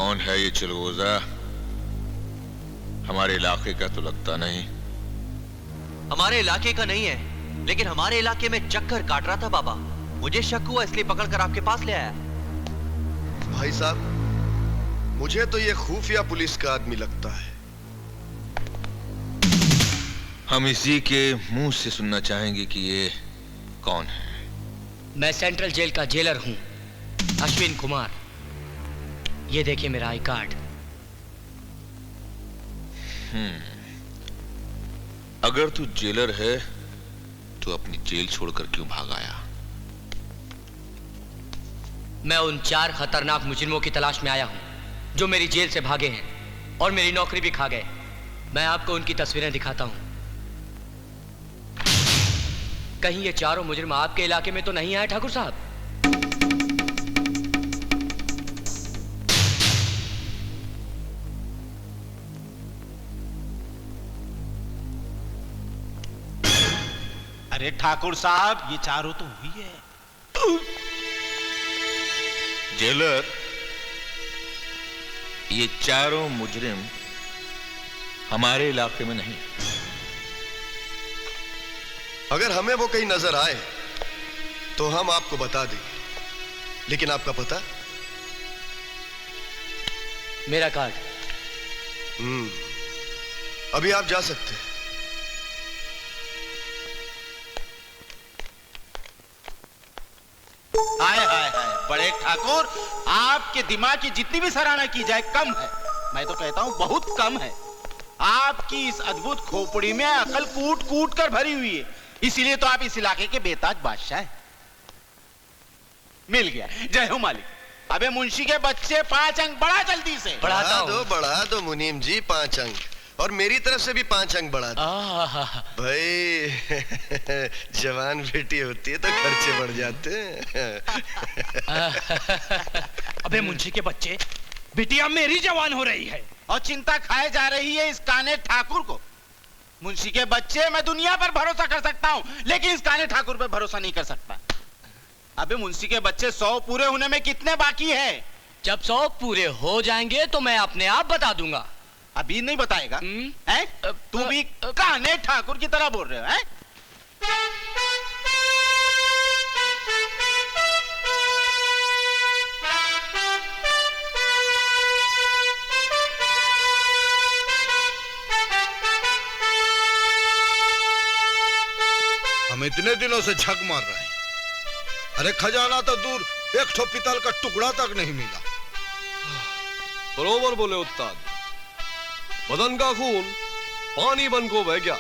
कौन है ये चिलगोजा? हमारे इलाके का तो लगता नहीं। हमारे इलाके का नहीं है, लेकिन हमारे इलाके में चक्कर काट रहा था बाबा। मुझे शक हुआ, इसलिए पकड़कर आपके पास ले आया। भाई साहब, मुझे तो ये खुफिया पुलिस का आदमी लगता है। हम इसी के मुंह से सुनना चाहेंगे कि ये कौन है। मैं सेंट्रल जेल का जेलर हूं, अश्विन कुमार। ये देखिए मेरा आई कार्ड। अगर तू जेलर है तो अपनी जेल छोड़कर क्यों भाग आया? मैं उन 4 खतरनाक मुजरिमों की तलाश में आया हूं जो मेरी जेल से भागे हैं और मेरी नौकरी भी खा गए। मैं आपको उनकी तस्वीरें दिखाता हूं। कहीं ये चारों मुजरिम आपके इलाके में तो नहीं आए ठाकुर साहब? अरे ठाकुर साहब, ये चारों तो हुई है। जेलर, ये चारों मुजरिम हमारे इलाके में नहीं। अगर हमें वो कहीं नजर आए तो हम आपको बता देंगे, लेकिन आपका पता? मेरा कार्ड। अभी आप जा सकते हैं। हाय हाय हाय, बड़े ठाकुर, आपके दिमाग की जितनी भी सराहना की जाए कम है। मैं तो कहता हूं बहुत कम है। आपकी इस अद्भुत खोपड़ी में अकल कूट कूट कर भरी हुई है, इसीलिए तो आप इस इलाके के बेताज बादशाह हैं। मिल गया, जय हो मालिक। अबे मुंशी के बच्चे 5 अंक बढ़ा जल्दी से। बढ़ा दो मुनीम जी, 5 अंक, और मेरी तरफ से भी 5 अंक बढ़ा दो। भाई जवान बेटी होती है तो खर्चे बढ़ जाते हैं। अबे मुंशी के बच्चे, बिटिया मेरी जवान हो रही है और चिंता खाए जा रही है इस काने ठाकुर को। मुंशी के बच्चे, मैं दुनिया पर भरोसा कर सकता हूं, लेकिन इस काने ठाकुर पर भरोसा नहीं कर सकता। अबे मुंशी के बच्चे, 100 पूरे होने में कितने बाकी है? जब 100 पूरे हो जाएंगे तो मैं अपने आप बता दूंगा। अभी नहीं बताएगा? हैं? तू भी काने ठाकुर की तरह बोल रहे हो, हैं? हम इतने दिनों से झक मार रहे हैं। अरे खजाना तो दूर, एक ठो पीतल का टुकड़ा तक नहीं मिला। बरोबर बोले उस्ताद, बदन का खून पानी बन को बह गया।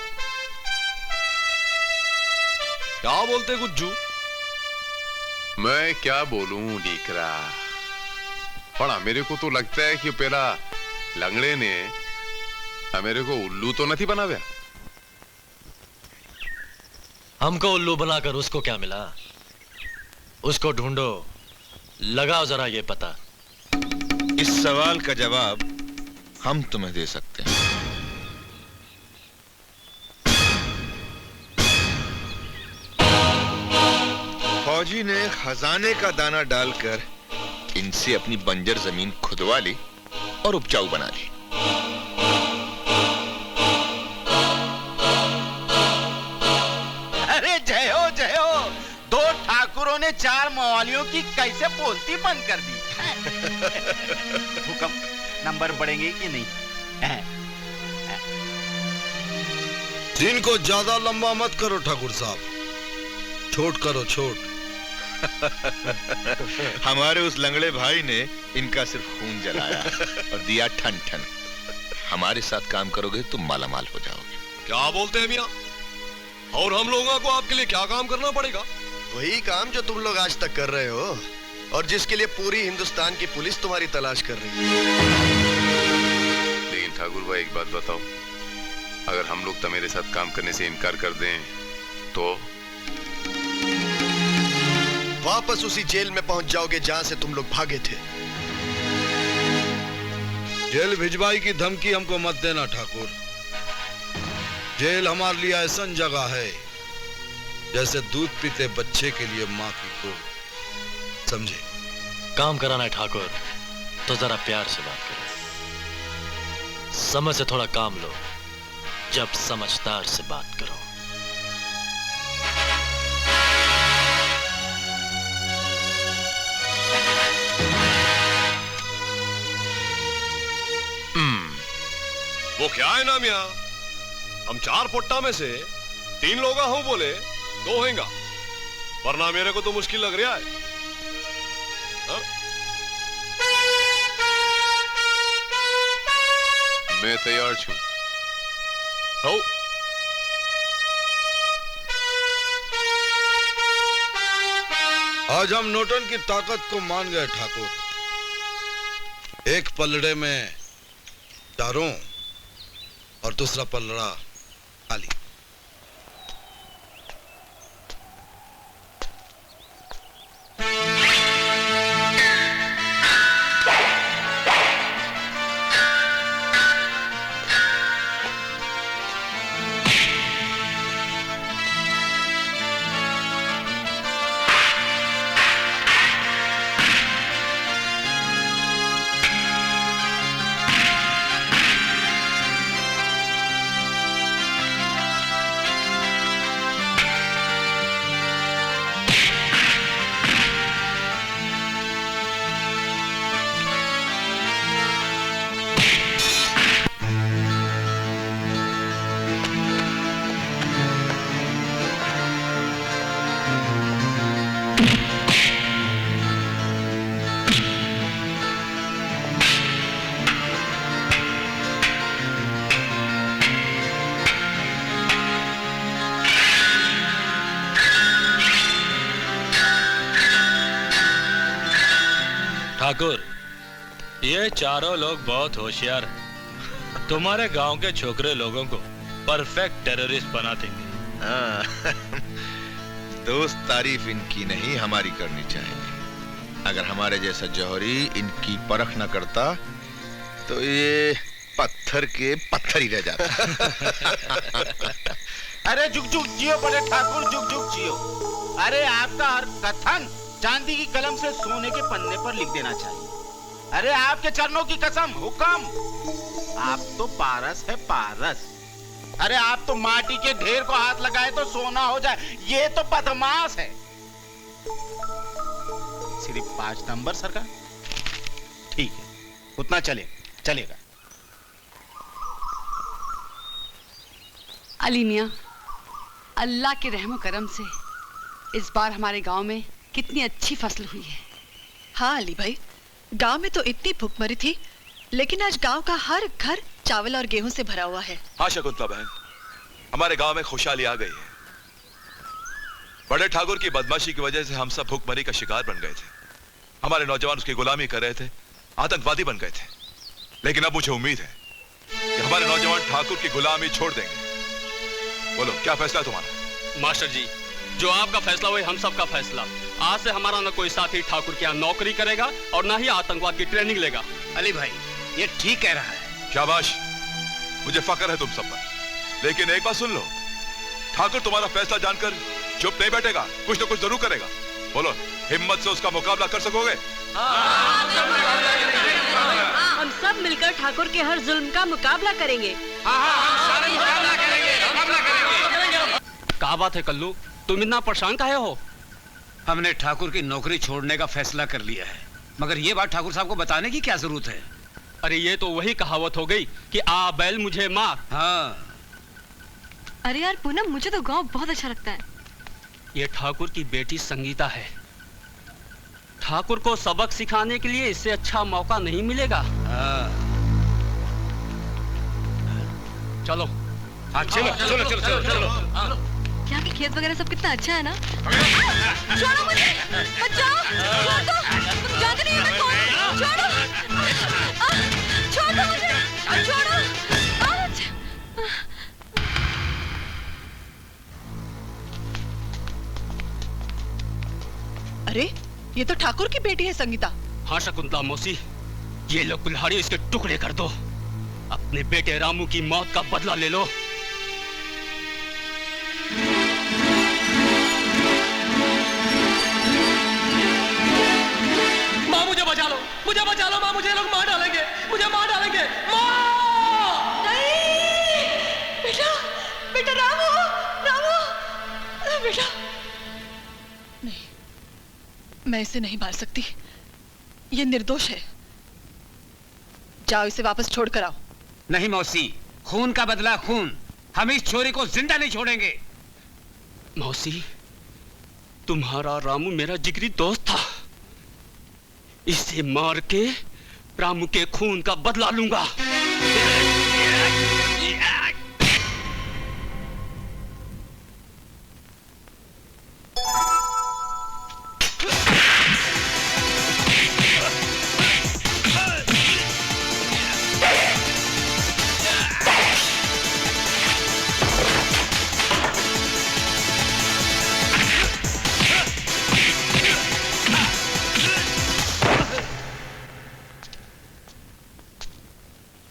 क्या बोलते गुज्जू? मैं क्या बोलूं डीकरा, पड़ा मेरे को तो लगता है कि पहला लंगड़े ने मेरे को उल्लू तो नहीं बनाया। हमको उल्लू बनाकर उसको क्या मिला? उसको ढूंढो, लगाओ जरा ये पता। इस सवाल का जवाब हम तुम्हें दे सकते हैं। फौजी ने खजाने का दाना डालकर इनसे अपनी बंजर जमीन खुदवा ली और उपजाऊ बना ली। अरे जय हो जय हो, 2 ठाकुरों ने 4 मवालियों की कैसे पोलती बंद कर दी। हुक्म, नंबर बढ़ेंगे कि नहीं? दिन को ज्यादा लंबा मत करो ठाकुर साहब, छोट करो छोट। हमारे उस लंगड़े भाई ने इनका सिर्फ खून जलाया और दिया ठन ठन। हमारे साथ काम करोगे तो मालामाल हो जाओगे। क्या बोलते हैं मियां? और हम लोगों को आपके लिए क्या काम करना पड़ेगा? वही काम जो तुम लोग आज तक कर रहे हो और जिसके लिए पूरी हिंदुस्तान की पुलिस तुम्हारी तलाश कर रही है। लेकिन ठाकुर भाई एक बात बताओ, अगर हम लोग तो मेरे साथ काम करने से इनकार कर दें तो? वापस उसी जेल में पहुंच जाओगे जहां से तुम लोग भागे थे। जेल भिजवाई की धमकी हमको मत देना ठाकुर। जेल हमारे लिए ऐसा जगह है जैसे दूध पीते बच्चे के लिए माँ की गोद, समझे? काम कराना है ठाकुर, तो जरा प्यार से बात करो, समझ से थोड़ा काम लो। जब समझदार से बात करो। वो क्या है ना मियां, हम 4 पोट्टा में से 3 लोग हूं बोले 2 होएगा, वरना मेरे को तो मुश्किल लग रहा है। हा? मैं तैयार छू। हो आज हम नोटन की ताकत को मान गए ठाकुर। एक पलड़े में चारों और दूसरा पलड़ा खाली। ठाकुर, ये चारों लोग बहुत होशियार हैं। तुम्हारे गांव के छोकरे लोगों को परफेक्ट टेररिस्ट बना देंगे। हाँ, दोस्त तारीफ इनकी नहीं हमारी करनी चाहिए। अगर हमारे जैसा जौहरी इनकी परख न करता तो ये पत्थर के पत्थर ही रह जाता। अरे जुग जुग जियो बड़े ठाकुर, जुग जुग जियो। अरे आपका हर कथन चांदी की कलम से सोने के पन्ने पर लिख देना चाहिए। अरे आपके चरणों की कसम, हुक्म। आप तो पारस है, पारस। अरे आप तो माटी के ढेर को हाथ लगाए तो सोना हो जाए, ये तो बदमाश है। सिर्फ 5 नंबर सरकार, ठीक है, उतना चलेगा। अली मियां, अल्लाह के रहमो करम से इस बार हमारे गांव में कितनी अच्छी फसल हुई है। हाँ अली भाई, गांव में तो इतनी भुखमरी थी, लेकिन आज गांव का हर घर चावल और गेहूं से भरा हुआ है। हाँ शकुंतला बहन, हमारे गांव में खुशहाली आ गई है। बड़े ठाकुर की बदमाशी की वजह से हम सब भुखमरी का शिकार बन गए थे। हमारे नौजवान उसकी गुलामी कर रहे थे, आतंकवादी बन गए थे। लेकिन अब मुझे उम्मीद है कि हमारे नौजवान ठाकुर की गुलामी छोड़ देंगे। बोलो क्या फैसला तुम्हारा? मास्टर जी, जो आपका फैसला वही हम सबका फैसला। आज से हमारा न कोई साथी ठाकुर के यहाँ नौकरी करेगा और न ही आतंकवाद की ट्रेनिंग लेगा। अली भाई ये ठीक कह रहा है। शाबाश, मुझे फक्र है तुम सब पर। लेकिन एक बात सुन लो, ठाकुर तुम्हारा फैसला जानकर चुप नहीं बैठेगा, कुछ न कुछ जरूर करेगा। बोलो, हिम्मत से उसका मुकाबला कर सकोगे? हम सब मिलकर ठाकुर के हर जुल्म का मुकाबला करेंगे। क्या बात है कल्लू, तुम इतना परेशान काहे हो? हमने ठाकुर की नौकरी छोड़ने का फैसला कर लिया है, मगर ये बात ठाकुर साहब को बताने की क्या जरूरत है? अरे ये तो वही कहावत हो गई कि आ बैल मुझे मार। हाँ। अरे यार पूनम, मुझे तो गांव बहुत अच्छा लगता है। ये ठाकुर की बेटी संगीता है। ठाकुर को सबक सिखाने के लिए इससे अच्छा मौका नहीं मिलेगा। चलो चलो। यहाँ के खेत वगैरह सब कितना अच्छा है ना। छोड़ो मुझे, बचाओ, छोड़ दो, तुम जानते नहीं हो मैं कौन हूँ। छोड़ो मुझे, छोड़ो। अरे ये तो ठाकुर की बेटी है संगीता। हाँ शकुंतला मौसी, ये लो कुल्हाड़ी, इसके टुकड़े कर दो। अपने बेटे रामू की मौत का बदला ले लो। माँ मुझे बचा लो, माँ मुझे लोग मैं इसे नहीं मार सकती, ये निर्दोष है। जाओ इसे वापस छोड़ कर आओ। नहीं मौसी, खून का बदला खून, हम इस छोरी को जिंदा नहीं छोड़ेंगे। मौसी, तुम्हारा रामू मेरा जिगरी दोस्त था। इसे मार के रामू के खून का बदला लूंगा।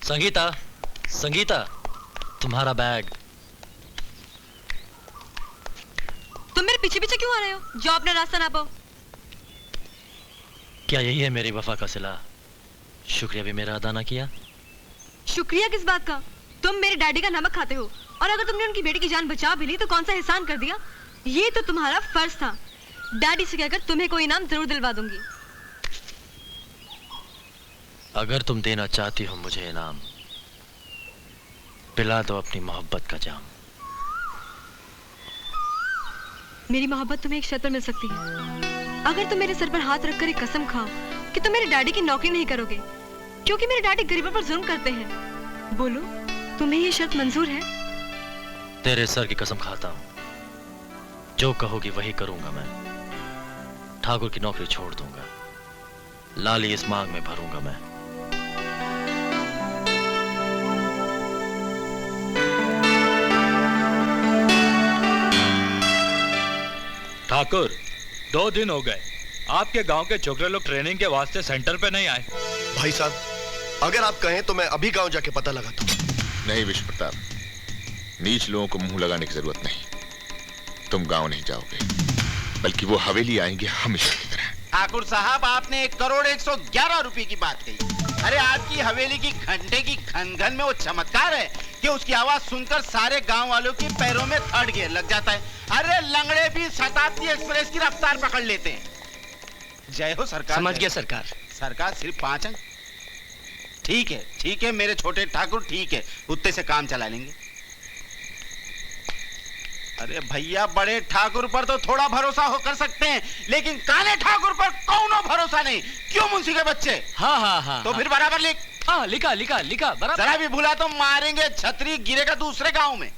संगीता, संगीता, तुम्हारा बैग। तुम मेरे पीछे पीछे क्यों आ रहे हो? जो अपना रास्ता ना पाओ। क्या यही है मेरी वफा का सिला? शुक्रिया भी मेरा अदा ना किया? शुक्रिया किस बात का? तुम मेरे डैडी का नमक खाते हो, और अगर तुमने उनकी बेटी की जान बचा भी ली तो कौन सा एहसान कर दिया? ये तो तुम्हारा फर्ज था। डैडी से कहकर तुम्हें कोई इनाम जरूर दिलवा दूंगी। अगर तुम देना चाहती हो मुझे इनाम, पिला दो अपनी मोहब्बत का जाम। मेरी मोहब्बत तुम्हें एक शर्त पर मिल सकती है। अगर तुम मेरे सर पर हाथ रखकर एक कसम खाओ कि तुम मेरे डैडी की नौकरी नहीं करोगे, क्योंकि मेरे डैडी गरीबों पर जुल्म करते हैं। बोलो, तुम्हें ये शर्त मंजूर है? तेरे सर की कसम खाता हूं, जो कहोगी वही करूंगा मैं। ठाकुर की नौकरी छोड़ दूंगा, लाली इस मांग में भरूंगा मैं। ठाकुर, 2 दिन हो गए आपके गांव के छोकरे लोग ट्रेनिंग के वास्ते सेंटर पे नहीं आए। भाई साहब, अगर आप कहें तो मैं अभी गांव जाके पता लगाता हूं। नहीं विश्व प्रताप, नीच लोगों को मुंह लगाने की जरूरत नहीं। तुम गांव नहीं जाओगे, बल्कि वो हवेली आएंगे हमेशा की तरह। ठाकुर साहब, आपने 1,01,11 रुपए की बात कही। अरे आपकी हवेली की घंटे की घन घन में वो चमत्कार है कि उसकी आवाज सुनकर सारे गांव वालों के पैरों में थर्ड गियर लग जाता है। अरे लंगड़े भी शताब्दी एक्सप्रेस की रफ्तार पकड़ लेते हैं। जय हो सरकार। समझ गया सरकार। सरकार सिर्फ 5 अंक। ठीक है मेरे छोटे ठाकुर, ठीक है, उतने से काम चला लेंगे। अरे भैया, बड़े ठाकुर पर तो थोड़ा भरोसा हो कर सकते हैं, लेकिन काले ठाकुर पर कौनो भरोसा नहीं। क्यों मुंशी के बच्चे? हाँ तो फिर बराबर लिख। हाँ, लिखा बराबर। जरा भी भूला तो मारेंगे, छतरी गिरेगा दूसरे गांव में।